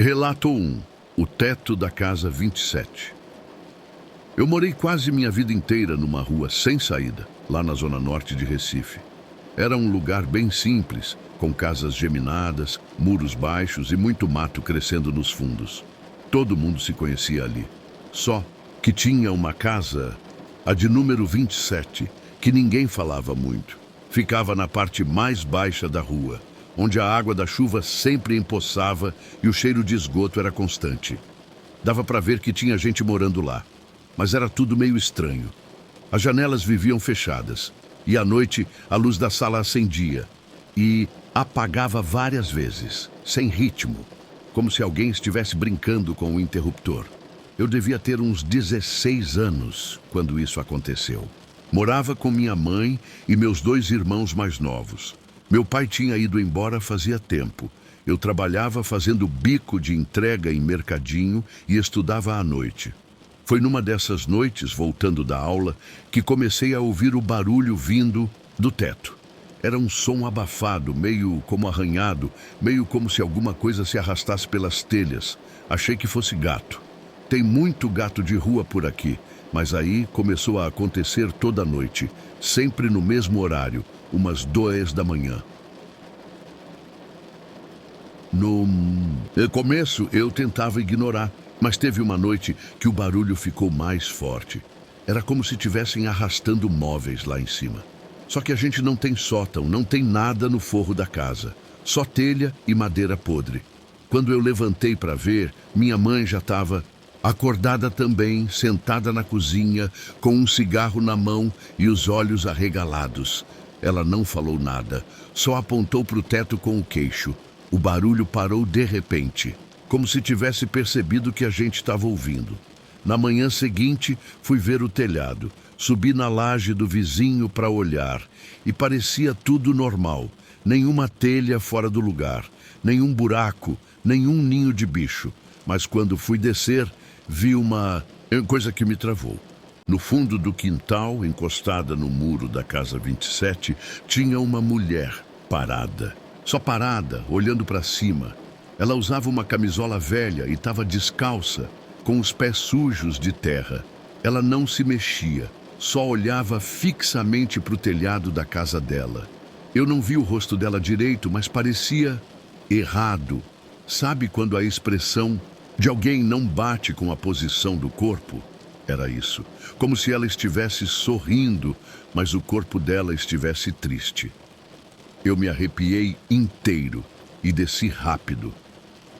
Relato 1. O teto da casa 27. Eu morei quase minha vida inteira numa rua sem saída, lá na zona norte de Recife. Era um lugar bem simples, com casas geminadas, muros baixos e muito mato crescendo nos fundos. Todo mundo se conhecia ali. Só que tinha uma casa, a de número 27, que ninguém falava muito. Ficava na parte mais baixa da rua, onde a água da chuva sempre empoçava e o cheiro de esgoto era constante. Dava para ver que tinha gente morando lá, mas era tudo meio estranho. As janelas viviam fechadas e à noite a luz da sala acendia e apagava várias vezes, sem ritmo, como se alguém estivesse brincando com o interruptor. Eu devia ter uns 16 anos quando isso aconteceu. Morava com minha mãe e meus 2 irmãos mais novos. Meu pai tinha ido embora fazia tempo. Eu trabalhava fazendo bico de entrega em mercadinho e estudava à noite. Foi numa dessas noites, voltando da aula, que comecei a ouvir o barulho vindo do teto. Era um som abafado, meio como arranhado, meio como se alguma coisa se arrastasse pelas telhas. Achei que fosse gato. Tem muito gato de rua por aqui, mas aí começou a acontecer toda noite, sempre no mesmo horário, umas 2 da manhã. No começo eu tentava ignorar, mas teve uma noite que o barulho ficou mais forte. Era como se tivessem arrastando móveis lá em cima. Só que a gente não tem sótão, não tem nada no forro da casa. Só telha e madeira podre. Quando eu levantei para ver, minha mãe já estava acordada também, sentada na cozinha, com um cigarro na mão e os olhos arregalados. Ela não falou nada, só apontou para o teto com o queixo. O barulho parou de repente, como se tivesse percebido que a gente estava ouvindo. Na manhã seguinte, fui ver o telhado. Subi na laje do vizinho para olhar e parecia tudo normal. Nenhuma telha fora do lugar, nenhum buraco, nenhum ninho de bicho. Mas quando fui descer, vi uma coisa que me travou. No fundo do quintal, encostada no muro da casa 27, tinha uma mulher parada. Só parada, olhando para cima. Ela usava uma camisola velha e estava descalça, com os pés sujos de terra. Ela não se mexia, só olhava fixamente para o telhado da casa dela. Eu não vi o rosto dela direito, mas parecia errado. Sabe quando a expressão de alguém não bate com a posição do corpo? Era isso, como se ela estivesse sorrindo, mas o corpo dela estivesse triste. Eu me arrepiei inteiro e desci rápido.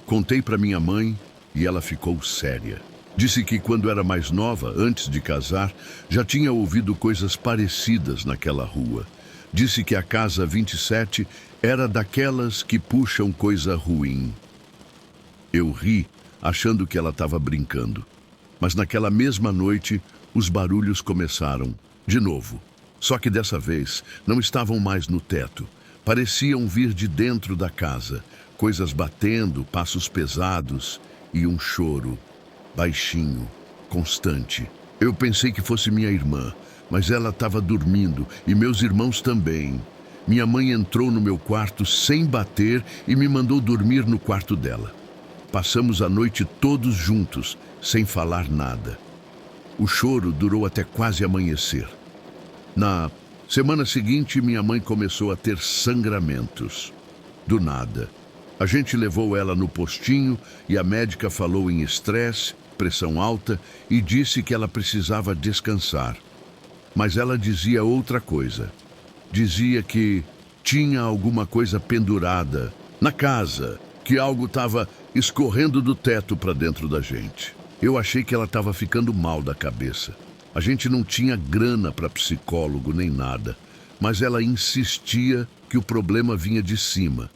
Contei para minha mãe e ela ficou séria. Disse que quando era mais nova, antes de casar, já tinha ouvido coisas parecidas naquela rua. Disse que a casa 27 era daquelas que puxam coisa ruim. Eu ri, achando que ela estava brincando. Mas naquela mesma noite, os barulhos começaram, de novo. Só que dessa vez, não estavam mais no teto. Pareciam vir de dentro da casa. Coisas batendo, passos pesados e um choro, baixinho, constante. Eu pensei que fosse minha irmã, mas ela estava dormindo e meus irmãos também. Minha mãe entrou no meu quarto sem bater e me mandou dormir no quarto dela. Passamos a noite todos juntos, sem falar nada. O choro durou até quase amanhecer. Na semana seguinte, minha mãe começou a ter sangramentos. Do nada. A gente levou ela no postinho e a médica falou em estresse, pressão alta e disse que ela precisava descansar. Mas ela dizia outra coisa. Dizia que tinha alguma coisa pendurada na casa, que algo estava escorrendo do teto para dentro da gente. Eu achei que ela estava ficando mal da cabeça. A gente não tinha grana para psicólogo nem nada, mas ela insistia que o problema vinha de cima.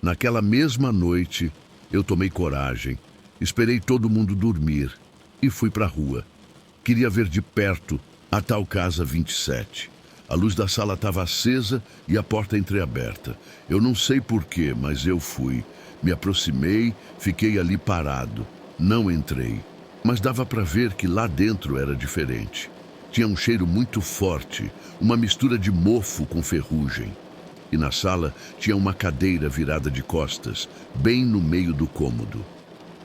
Naquela mesma noite, eu tomei coragem, esperei todo mundo dormir e fui para a rua. Queria ver de perto a tal casa 27. A luz da sala estava acesa e a porta entreaberta. Eu não sei porquê, mas eu fui. Me aproximei, fiquei ali parado. Não entrei, mas dava para ver que lá dentro era diferente. Tinha um cheiro muito forte, uma mistura de mofo com ferrugem. E na sala tinha uma cadeira virada de costas, bem no meio do cômodo.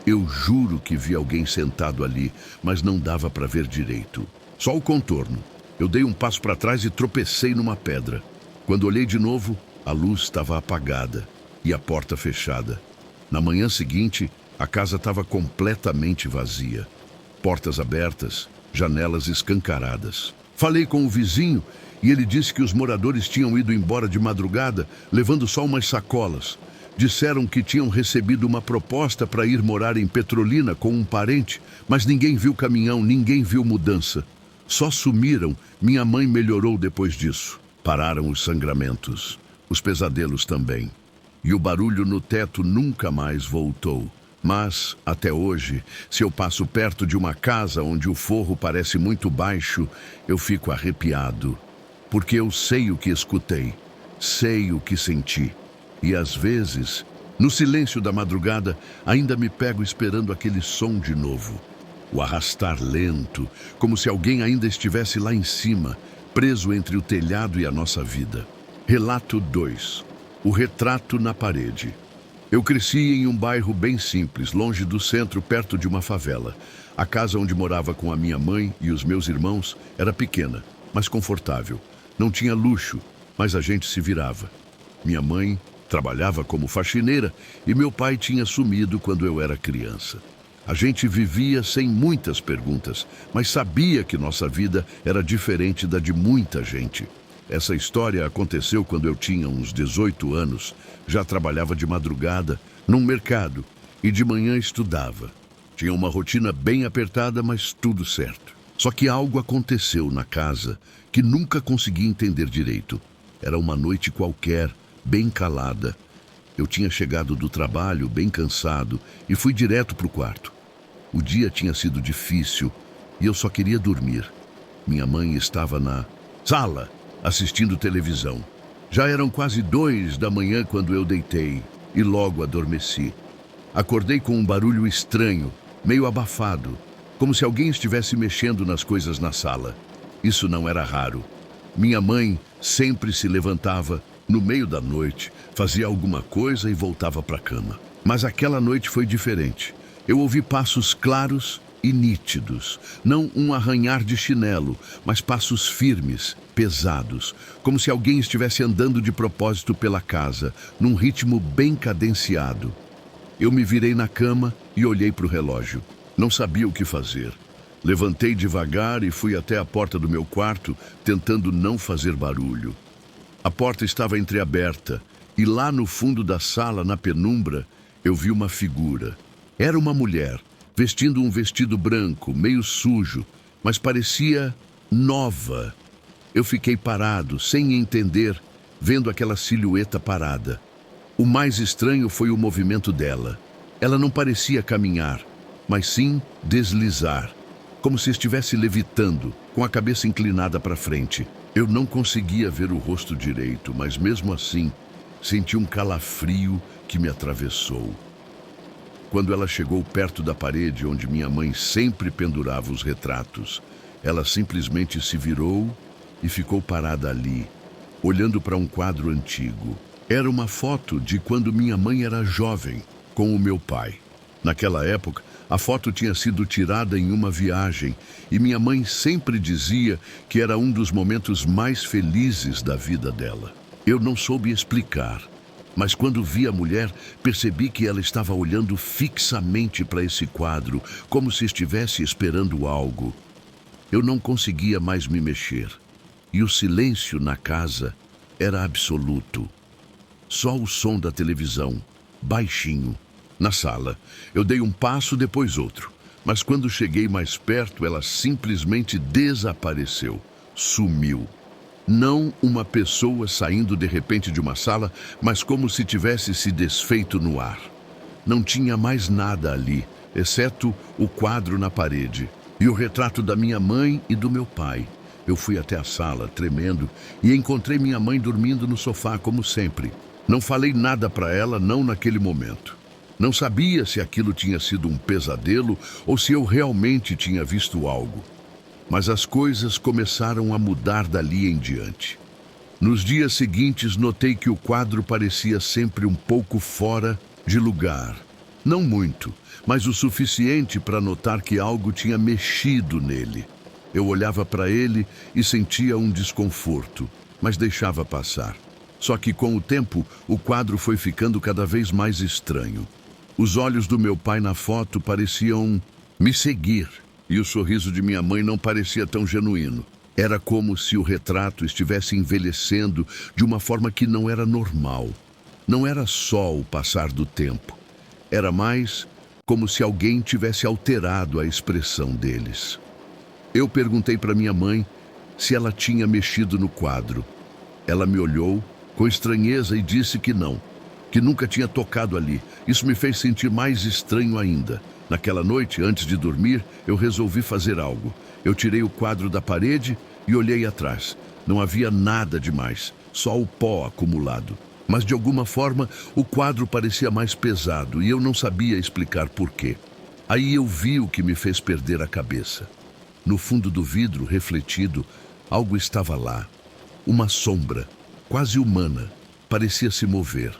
Eu juro que vi alguém sentado ali, mas não dava para ver direito. Só o contorno. Eu dei um passo para trás e tropecei numa pedra. Quando olhei de novo, a luz estava apagada e a porta fechada. Na manhã seguinte, a casa estava completamente vazia. Portas abertas, janelas escancaradas. Falei com o vizinho e ele disse que os moradores tinham ido embora de madrugada, levando só umas sacolas. Disseram que tinham recebido uma proposta para ir morar em Petrolina com um parente, mas ninguém viu caminhão, ninguém viu mudança. Só sumiram. Minha mãe melhorou depois disso. Pararam os sangramentos, os pesadelos também. E o barulho no teto nunca mais voltou. Mas, até hoje, se eu passo perto de uma casa onde o forro parece muito baixo, eu fico arrepiado. Porque eu sei o que escutei, sei o que senti. E às vezes, no silêncio da madrugada, ainda me pego esperando aquele som de novo. O arrastar lento, como se alguém ainda estivesse lá em cima, preso entre o telhado e a nossa vida. Relato 2. O retrato na parede. Eu cresci em um bairro bem simples, longe do centro, perto de uma favela. A casa onde morava com a minha mãe e os meus irmãos era pequena, mas confortável. Não tinha luxo, mas a gente se virava. Minha mãe trabalhava como faxineira e meu pai tinha sumido quando eu era criança. A gente vivia sem muitas perguntas, mas sabia que nossa vida era diferente da de muita gente. Essa história aconteceu quando eu tinha uns 18 anos, já trabalhava de madrugada num mercado e de manhã estudava. Tinha uma rotina bem apertada, mas tudo certo. Só que algo aconteceu na casa que nunca consegui entender direito. Era uma noite qualquer, bem calada. Eu tinha chegado do trabalho, bem cansado, e fui direto para o quarto. O dia tinha sido difícil e eu só queria dormir. Minha mãe estava na sala, assistindo televisão. Já eram quase 2 da manhã quando eu deitei e logo adormeci. Acordei com um barulho estranho, meio abafado, como se alguém estivesse mexendo nas coisas na sala. Isso não era raro. Minha mãe sempre se levantava no meio da noite, fazia alguma coisa e voltava para a cama. Mas aquela noite foi diferente. Eu ouvi passos claros e nítidos, não um arranhar de chinelo, mas passos firmes, pesados, como se alguém estivesse andando de propósito pela casa, num ritmo bem cadenciado. Eu me virei na cama e olhei para o relógio. Não sabia o que fazer. Levantei devagar e fui até a porta do meu quarto, tentando não fazer barulho. A porta estava entreaberta e lá no fundo da sala, na penumbra, eu vi uma figura. Era uma mulher, vestindo um vestido branco, meio sujo, mas parecia nova. Eu fiquei parado, sem entender, vendo aquela silhueta parada. O mais estranho foi o movimento dela. Ela não parecia caminhar, mas sim deslizar, como se estivesse levitando, com a cabeça inclinada para frente. Eu não conseguia ver o rosto direito, mas mesmo assim, senti um calafrio que me atravessou. Quando ela chegou perto da parede onde minha mãe sempre pendurava os retratos, ela simplesmente se virou e ficou parada ali, olhando para um quadro antigo. Era uma foto de quando minha mãe era jovem, com o meu pai. Naquela época, a foto tinha sido tirada em uma viagem e minha mãe sempre dizia que era um dos momentos mais felizes da vida dela. Eu não soube explicar, mas quando vi a mulher, percebi que ela estava olhando fixamente para esse quadro, como se estivesse esperando algo. Eu não conseguia mais me mexer, e o silêncio na casa era absoluto. Só o som da televisão, baixinho. Na sala, eu dei um passo, depois outro, mas quando cheguei mais perto, ela simplesmente desapareceu, sumiu. Não uma pessoa saindo de repente de uma sala, mas como se tivesse se desfeito no ar. Não tinha mais nada ali, exceto o quadro na parede e o retrato da minha mãe e do meu pai. Eu fui até a sala, tremendo, e encontrei minha mãe dormindo no sofá, como sempre. Não falei nada para ela, não naquele momento. Não sabia se aquilo tinha sido um pesadelo ou se eu realmente tinha visto algo. Mas as coisas começaram a mudar dali em diante. Nos dias seguintes, notei que o quadro parecia sempre um pouco fora de lugar. Não muito, mas o suficiente para notar que algo tinha mexido nele. Eu olhava para ele e sentia um desconforto, mas deixava passar. Só que com o tempo, o quadro foi ficando cada vez mais estranho. Os olhos do meu pai na foto pareciam me seguir, e o sorriso de minha mãe não parecia tão genuíno. Era como se o retrato estivesse envelhecendo de uma forma que não era normal. Não era só o passar do tempo. Era mais como se alguém tivesse alterado a expressão deles. Eu perguntei para minha mãe se ela tinha mexido no quadro. Ela me olhou com estranheza e disse que não, que nunca tinha tocado ali. Isso me fez sentir mais estranho ainda. Naquela noite, antes de dormir, eu resolvi fazer algo. Eu tirei o quadro da parede e olhei atrás. Não havia nada demais, só o pó acumulado. Mas de alguma forma, o quadro parecia mais pesado e eu não sabia explicar por quê. Aí eu vi o que me fez perder a cabeça. No fundo do vidro, refletido, algo estava lá. Uma sombra, quase humana, parecia se mover.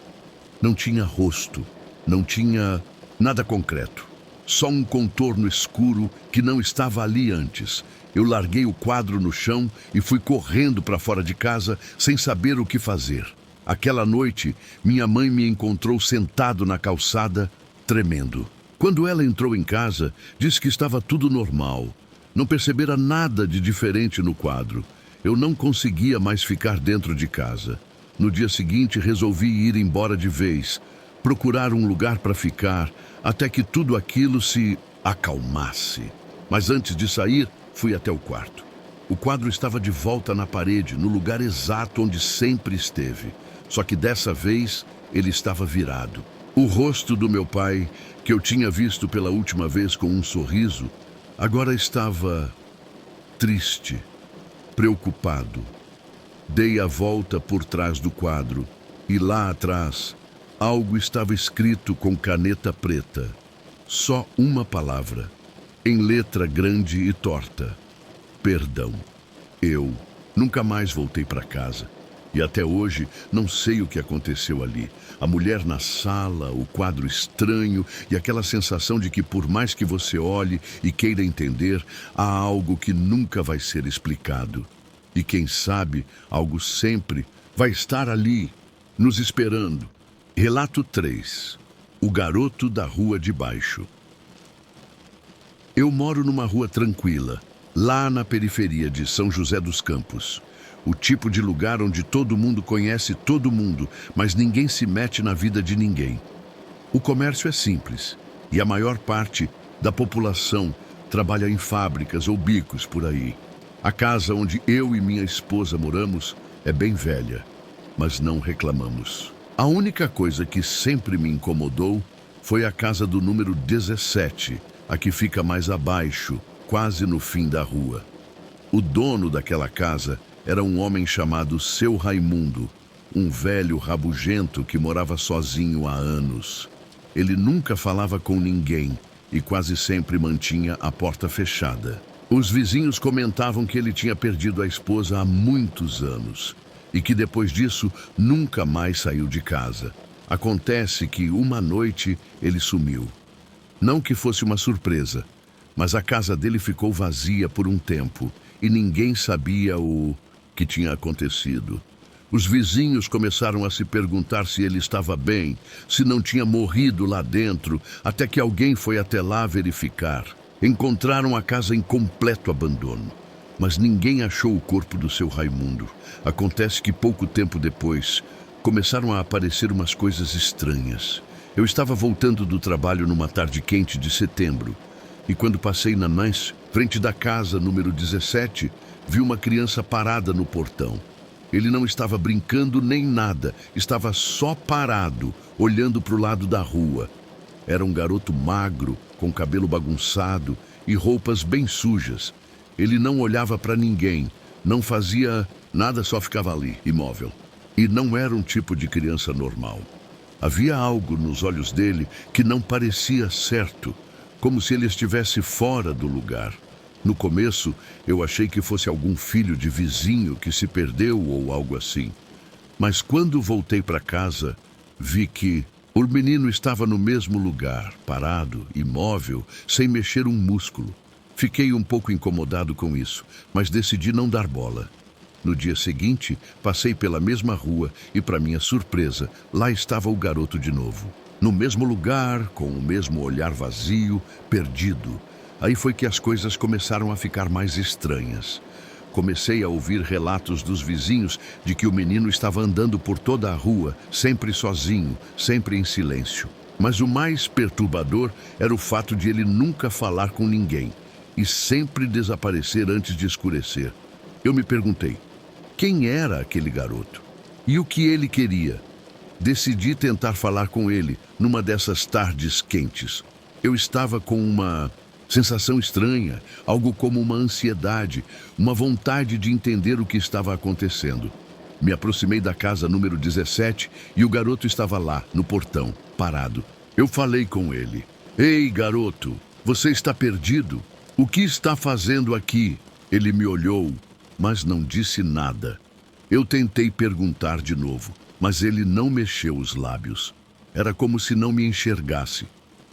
Não tinha rosto, não tinha nada concreto. Só um contorno escuro que não estava ali antes. Eu larguei o quadro no chão e fui correndo para fora de casa sem saber o que fazer. Aquela noite, minha mãe me encontrou sentado na calçada, tremendo. Quando ela entrou em casa, disse que estava tudo normal. Não percebera nada de diferente no quadro. Eu não conseguia mais ficar dentro de casa. No dia seguinte, resolvi ir embora de vez, procurar um lugar para ficar, até que tudo aquilo se acalmasse. Mas antes de sair, fui até o quarto. O quadro estava de volta na parede, no lugar exato onde sempre esteve. Só que dessa vez, ele estava virado. O rosto do meu pai, que eu tinha visto pela última vez com um sorriso, agora estava triste, preocupado. Dei a volta por trás do quadro e lá atrás, algo estava escrito com caneta preta. Só uma palavra, em letra grande e torta: perdão. Eu nunca mais voltei para casa. E até hoje não sei o que aconteceu ali. A mulher na sala, o quadro estranho e aquela sensação de que por mais que você olhe e queira entender, há algo que nunca vai ser explicado. E quem sabe, algo sempre vai estar ali, nos esperando. Relato 3. O garoto da rua de baixo. Eu moro numa rua tranquila, lá na periferia de São José dos Campos. O tipo de lugar onde todo mundo conhece todo mundo, mas ninguém se mete na vida de ninguém. O comércio é simples e a maior parte da população trabalha em fábricas ou bicos por aí. A casa onde eu e minha esposa moramos é bem velha, mas não reclamamos. A única coisa que sempre me incomodou foi a casa do número 17, a que fica mais abaixo, quase no fim da rua. O dono daquela casa era um homem chamado Seu Raimundo, um velho rabugento que morava sozinho há anos. Ele nunca falava com ninguém e quase sempre mantinha a porta fechada. Os vizinhos comentavam que ele tinha perdido a esposa há muitos anos e que depois disso nunca mais saiu de casa. Acontece que uma noite ele sumiu. Não que fosse uma surpresa, mas a casa dele ficou vazia por um tempo e ninguém sabia o que tinha acontecido. Os vizinhos começaram a se perguntar se ele estava bem, se não tinha morrido lá dentro, até que alguém foi até lá verificar. Encontraram a casa em completo abandono, mas ninguém achou o corpo do seu Raimundo. Acontece que pouco tempo depois, começaram a aparecer umas coisas estranhas. Eu estava voltando do trabalho numa tarde quente de setembro, e quando passei na frente da casa número 17, vi uma criança parada no portão. Ele não estava brincando nem nada, estava só parado, olhando para o lado da rua. Era um garoto magro, com cabelo bagunçado e roupas bem sujas. Ele não olhava para ninguém, não fazia nada, só ficava ali, imóvel. E não era um tipo de criança normal. Havia algo nos olhos dele que não parecia certo, como se ele estivesse fora do lugar. No começo, eu achei que fosse algum filho de vizinho que se perdeu ou algo assim. Mas quando voltei para casa, vi que O menino estava no mesmo lugar, parado, imóvel, sem mexer um músculo. Fiquei um pouco incomodado com isso, mas decidi não dar bola. No dia seguinte, passei pela mesma rua e, para minha surpresa, lá estava o garoto de novo. No mesmo lugar, com o mesmo olhar vazio, perdido. Aí foi que as coisas começaram a ficar mais estranhas. Comecei a ouvir relatos dos vizinhos de que o menino estava andando por toda a rua, sempre sozinho, sempre em silêncio. Mas o mais perturbador era o fato de ele nunca falar com ninguém e sempre desaparecer antes de escurecer. Eu me perguntei, quem era aquele garoto? E o que ele queria? Decidi tentar falar com ele numa dessas tardes quentes. Eu estava com uma sensação estranha, algo como uma ansiedade, uma vontade de entender o que estava acontecendo. Me aproximei da casa número 17 e o garoto estava lá, no portão, parado. Eu falei com ele. Ei, garoto, você está perdido? O que está fazendo aqui? Ele me olhou, mas não disse nada. Eu tentei perguntar de novo, mas ele não mexeu os lábios. Era como se não me enxergasse.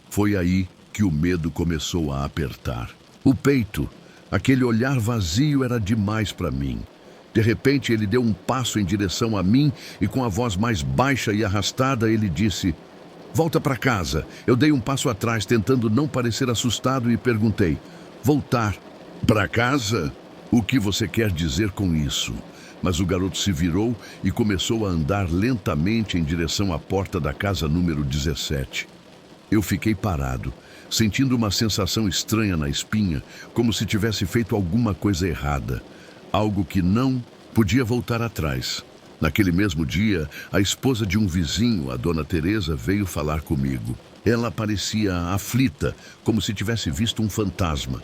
Foi aí que o medo começou a apertar. O peito, aquele olhar vazio era demais para mim. De repente ele deu um passo em direção a mim e com a voz mais baixa e arrastada ele disse: "Volta para casa." Eu dei um passo atrás tentando não parecer assustado e perguntei: "Voltar para casa? O que você quer dizer com isso?" Mas o garoto se virou e começou a andar lentamente em direção à porta da casa número 17. Eu fiquei parado, sentindo uma sensação estranha na espinha, como se tivesse feito alguma coisa errada. Algo que não podia voltar atrás. Naquele mesmo dia, a esposa de um vizinho, a dona Teresa, veio falar comigo. Ela parecia aflita, como se tivesse visto um fantasma.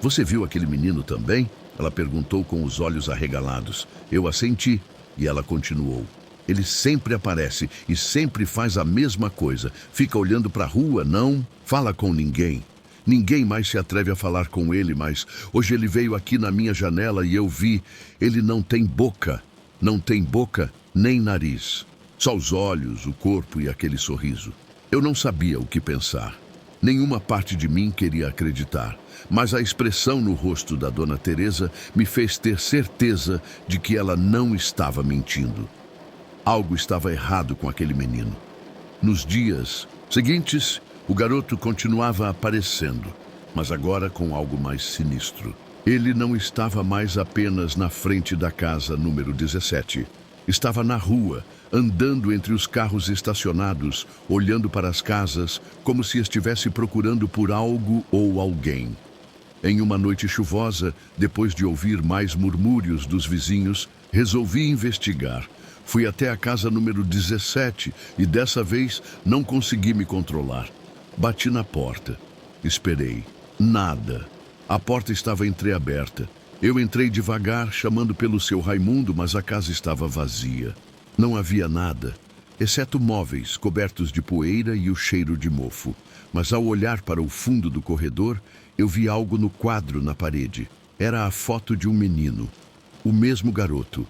"Você viu aquele menino também?" Ela perguntou com os olhos arregalados. Eu assenti e ela continuou. "Ele sempre aparece e sempre faz a mesma coisa. Fica olhando para a rua, não fala com ninguém. Ninguém mais se atreve a falar com ele, mas hoje ele veio aqui na minha janela e eu vi. Ele não tem boca. Não tem boca nem nariz. Só os olhos, o corpo e aquele sorriso." Eu não sabia o que pensar. Nenhuma parte de mim queria acreditar, mas a expressão no rosto da dona Teresa me fez ter certeza de que ela não estava mentindo. Algo estava errado com aquele menino. Nos dias seguintes, o garoto continuava aparecendo, mas agora com algo mais sinistro. Ele não estava mais apenas na frente da casa número 17. Estava na rua, andando entre os carros estacionados, olhando para as casas, como se estivesse procurando por algo ou alguém. Em uma noite chuvosa, depois de ouvir mais murmúrios dos vizinhos, resolvi investigar. Fui até a casa número 17 e dessa vez não consegui me controlar. Bati na porta. Esperei. Nada. A porta estava entreaberta. Eu entrei devagar, chamando pelo seu Raimundo, mas a casa estava vazia. Não havia nada, exceto móveis cobertos de poeira e o cheiro de mofo. Mas ao olhar para o fundo do corredor, eu vi algo no quadro na parede. Era a foto de um menino, o mesmo garoto.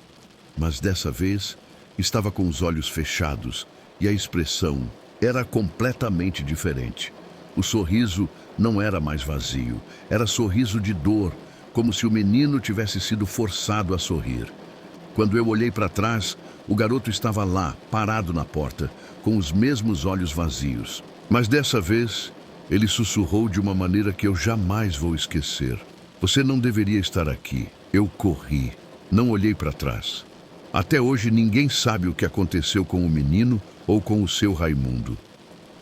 Mas dessa vez, estava com os olhos fechados e a expressão era completamente diferente. O sorriso não era mais vazio, era sorriso de dor, como se o menino tivesse sido forçado a sorrir. Quando eu olhei para trás, o garoto estava lá, parado na porta, com os mesmos olhos vazios. Mas dessa vez, ele sussurrou de uma maneira que eu jamais vou esquecer. "Você não deveria estar aqui." Eu corri, não olhei para trás. Até hoje ninguém sabe o que aconteceu com o menino ou com o seu Raimundo.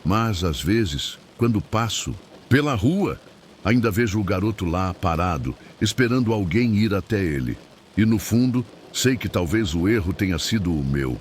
Mas, às vezes, quando passo pela rua, ainda vejo o garoto lá, parado, esperando alguém ir até ele. E no fundo, sei que talvez o erro tenha sido o meu.